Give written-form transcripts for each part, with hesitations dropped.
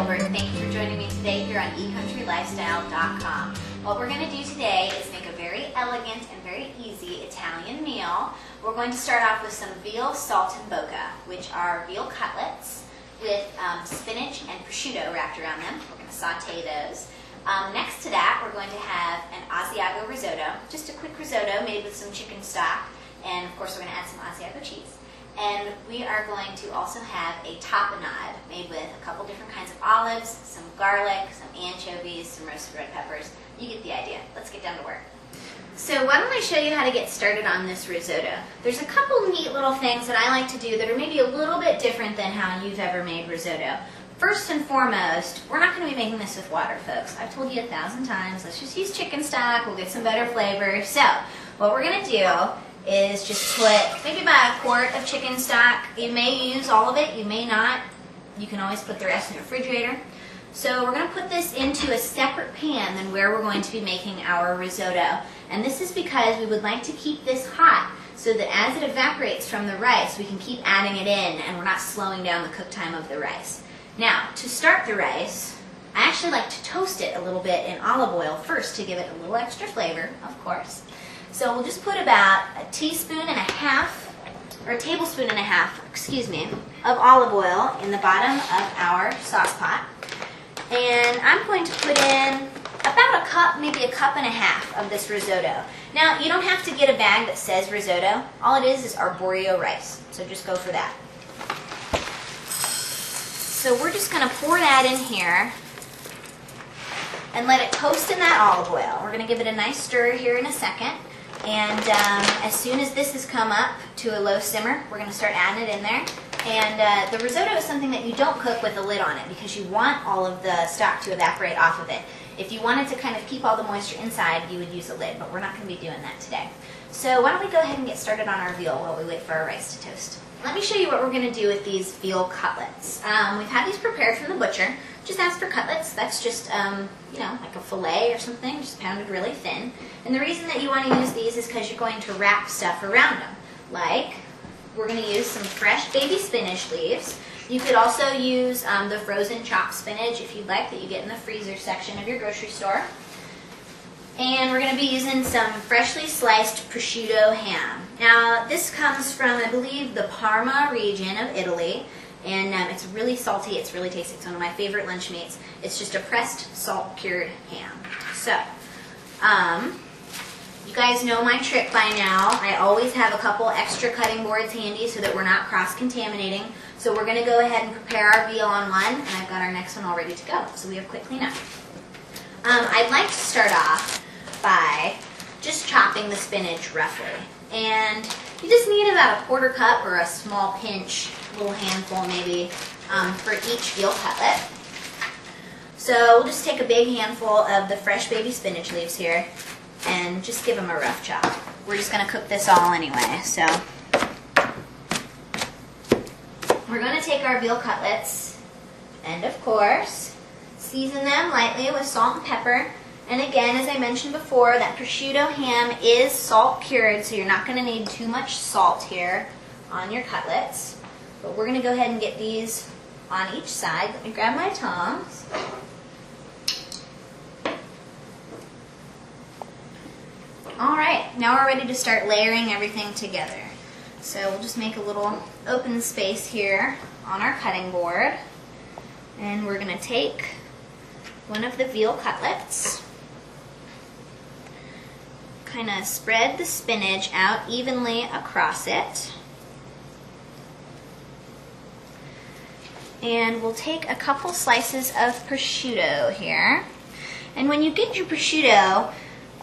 Gilbert. Thank you for joining me today here on ecountrylifestyle.com. What we're going to do today is make a very elegant and very easy Italian meal. We're going to start off with some veal saltimbocca, which are veal cutlets with spinach and prosciutto wrapped around them. We're going to saute those. Next to that, we're going to have an Asiago risotto, just a quick risotto made with some chicken stock, and of course we're going to add some Asiago cheese. And we are going to also have a tapenade made with a couple different kinds of olives, some garlic, some anchovies, some roasted red peppers. You get the idea. Let's get down to work. So why don't I show you how to get started on this risotto. There's a couple neat little things that I like to do that are maybe a little bit different than how you've ever made risotto. First and foremost, we're not going to be making this with water, folks. I've told you 1,000 times, let's just use chicken stock, we'll get some better flavor. So what we're going to do is just put maybe about a quart of chicken stock. You may use all of it, you may not. You can always put the rest in the refrigerator. So we're going to put this into a separate pan than where we're going to be making our risotto. And this is because we would like to keep this hot so that as it evaporates from the rice, we can keep adding it in and we're not slowing down the cook time of the rice. Now, to start the rice, I actually like to toast it a little bit in olive oil first to give it a little extra flavor, of course. So we'll just put about a tablespoon and a half of olive oil in the bottom of our sauce pot. And I'm going to put in about a cup, maybe a cup and a half of this risotto. Now, you don't have to get a bag that says risotto. All it is arborio rice. So just go for that. So we're just going to pour that in here and let it toast in that olive oil. We're going to give it a nice stir here in a second. And as soon as this has come up to a low simmer, we're going to start adding it in there. And the risotto is something that you don't cook with a lid on it because you want all of the stock to evaporate off of it. If you wanted to kind of keep all the moisture inside, you would use a lid, but we're not going to be doing that today. So why don't we go ahead and get started on our veal while we wait for our rice to toast. Let me show you what we're going to do with these veal cutlets. We've had these prepared from the butcher. Just ask for cutlets. That's just, like a fillet or something, just pounded really thin. And the reason that you want to use these is because you're going to wrap stuff around them. Like, we're going to use some fresh baby spinach leaves. You could also use the frozen chopped spinach if you'd like, that you get in the freezer section of your grocery store. And we're going to be using some freshly sliced prosciutto ham. Now, this comes from, I believe, the Parma region of Italy. And it's really salty, it's really tasty. It's one of my favorite lunch meats. It's just a pressed, salt-cured ham. So, you guys know my trick by now. I always have a couple extra cutting boards handy so that we're not cross-contaminating. So we're going to go ahead and prepare our veal on one, and I've got our next one all ready to go. So we have quick cleanup. I'd like to start off by just chopping the spinach roughly. And you just need about a quarter cup or a small pinch, a little handful maybe, for each veal cutlet. So we'll just take a big handful of the fresh baby spinach leaves here and just give them a rough chop. We're just going to cook this all anyway. So we're going to take our veal cutlets and, of course, season them lightly with salt and pepper. And again, as I mentioned before, that prosciutto ham is salt cured, so you're not going to need too much salt here on your cutlets. But we're going to go ahead and get these on each side. Let me grab my tongs. Alright, now we're ready to start layering everything together. So we'll just make a little open space here on our cutting board. And we're going to take one of the veal cutlets, kind of spread the spinach out evenly across it. And we'll take a couple slices of prosciutto here. And when you get your prosciutto,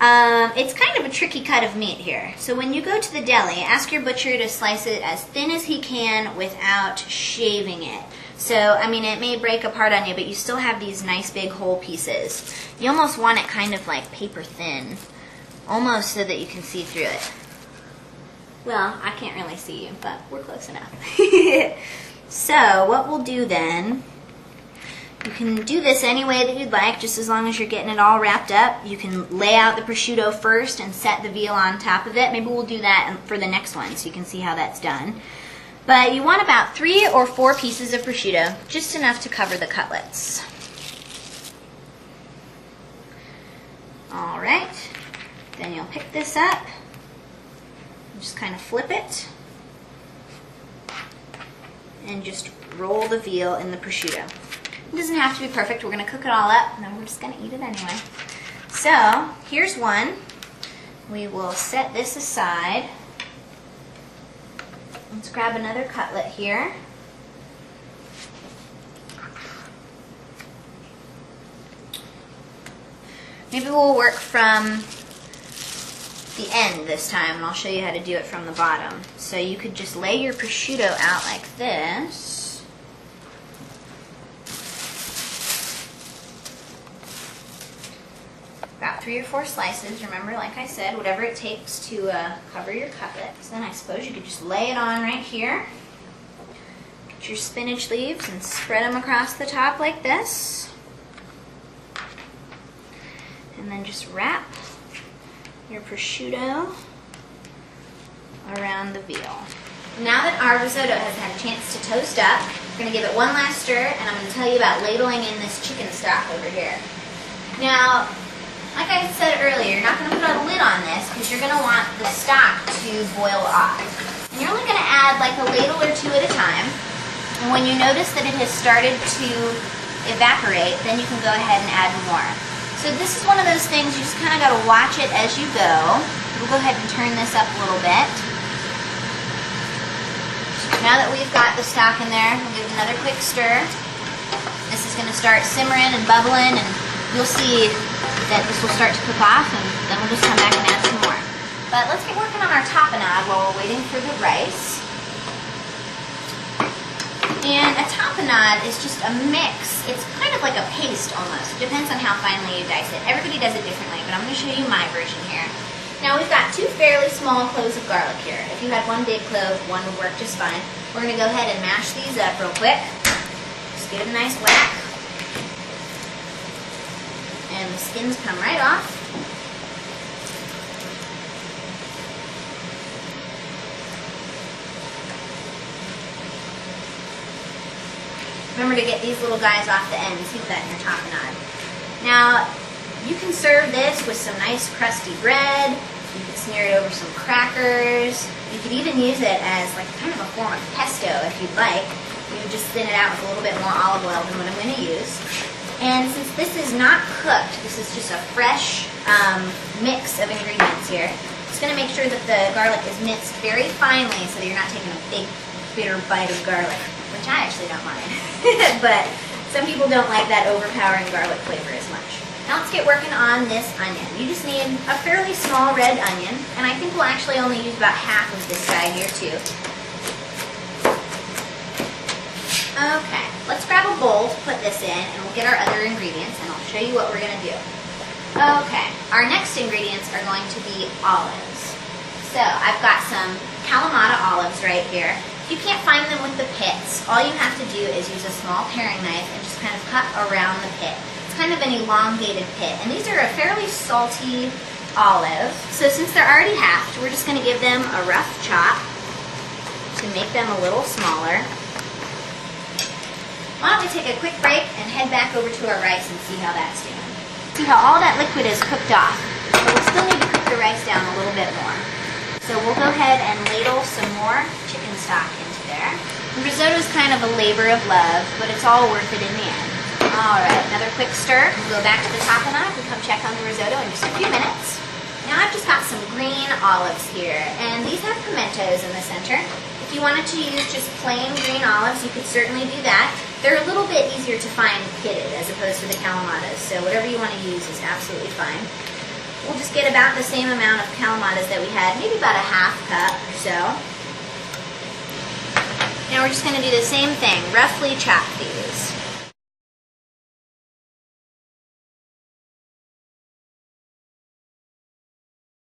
it's kind of a tricky cut of meat here. So when you go to the deli, ask your butcher to slice it as thin as he can without shaving it. So, I mean, it may break apart on you, but you still have these nice big whole pieces. You almost want it kind of like paper thin, almost so that you can see through it. Well, I can't really see you, but we're close enough. So, what we'll do then, you can do this any way that you'd like, just as long as you're getting it all wrapped up. You can lay out the prosciutto first and set the veal on top of it. Maybe we'll do that for the next one so you can see how that's done. But you want about 3 or 4 pieces of prosciutto, just enough to cover the cutlets. All right, then you'll pick this up and just kind of flip it and just roll the veal in the prosciutto. It doesn't have to be perfect. We're going to cook it all up and then we're just going to eat it anyway. So here's one. We will set this aside. Let's grab another cutlet here. Maybe we'll work from the end this time, and I'll show you how to do it from the bottom. So you could just lay your prosciutto out like this. About 3 or 4 slices. Remember, like I said, whatever it takes to cover your cutlets. Then I suppose you could just lay it on right here. Get your spinach leaves and spread them across the top like this. And then just wrap your prosciutto around the veal. Now that our risotto has had a chance to toast up, we're going to give it one last stir, and I'm going to tell you about ladling in this chicken stock over here. Now, like I said earlier, you're not going to put a lid on this because you're going to want the stock to boil off. And you're only going to add like a ladle or 2 at a time. And when you notice that it has started to evaporate, then you can go ahead and add more. So this is one of those things you just kind of got to watch it as you go. We'll go ahead and turn this up a little bit. Now that we've got the stock in there, we'll give it another quick stir. This is going to start simmering and bubbling, and you'll see that this will start to cook off, and then we'll just come back and add some more. But let's get working on our tapenade while we're waiting for the rice. And a tapenade is just a mix. It's kind of like a paste almost. It depends on how finely you dice it. Everybody does it differently, but I'm going to show you my version here. Now we've got 2 fairly small cloves of garlic here. If you had 1 big clove, 1 would work just fine. We're going to go ahead and mash these up real quick. Just give it a nice whack. And the skins come right off. Remember to get these little guys off the ends. Keep that in your tapenade. Now, you can serve this with some nice crusty bread. You could smear it over some crackers. You could even use it as like kind of a form of pesto if you'd like. You would just thin it out with a little bit more olive oil than what I'm going to use. And since this is not cooked, this is just a fresh mix of ingredients here. Just going to make sure that the garlic is minced very finely so that you're not taking a big bitter bite of garlic, which I actually don't mind. But some people don't like that overpowering garlic flavor as much. Now let's get working on this onion. You just need a fairly small red onion, and I think we'll actually only use about half of this guy here too. Okay, let's grab a bowl to put this in, and we'll get our other ingredients, and I'll show you what we're going to do. Okay, our next ingredients are going to be olives. So I've got some Kalamata olives right here. If you can't find them with the pits, all you have to do is use a small paring knife and just kind of cut around the pit. It's kind of an elongated pit, and these are a fairly salty olive. So since they're already halved, we're just going to give them a rough chop to make them a little smaller. Why don't we take a quick break and head back over to our rice and see how that's doing. See how all that liquid is cooked off, but we still need to cook the rice down a little bit more. So we'll go ahead and ladle some more chicken stock into there. And risotto is kind of a labor of love, but it's all worth it in the end. All right, another quick stir. We'll go back to the tapenade and come check on the risotto in just a few minutes. Now I've just got some green olives here, and these have pimentos in the center. If you wanted to use just plain green olives, you could certainly do that. They're a little bit easier to find pitted as opposed to the Kalamatas, so whatever you want to use is absolutely fine. We'll just get about the same amount of Kalamatas that we had, maybe about a half cup or so. Now we're just going to do the same thing, roughly chop these.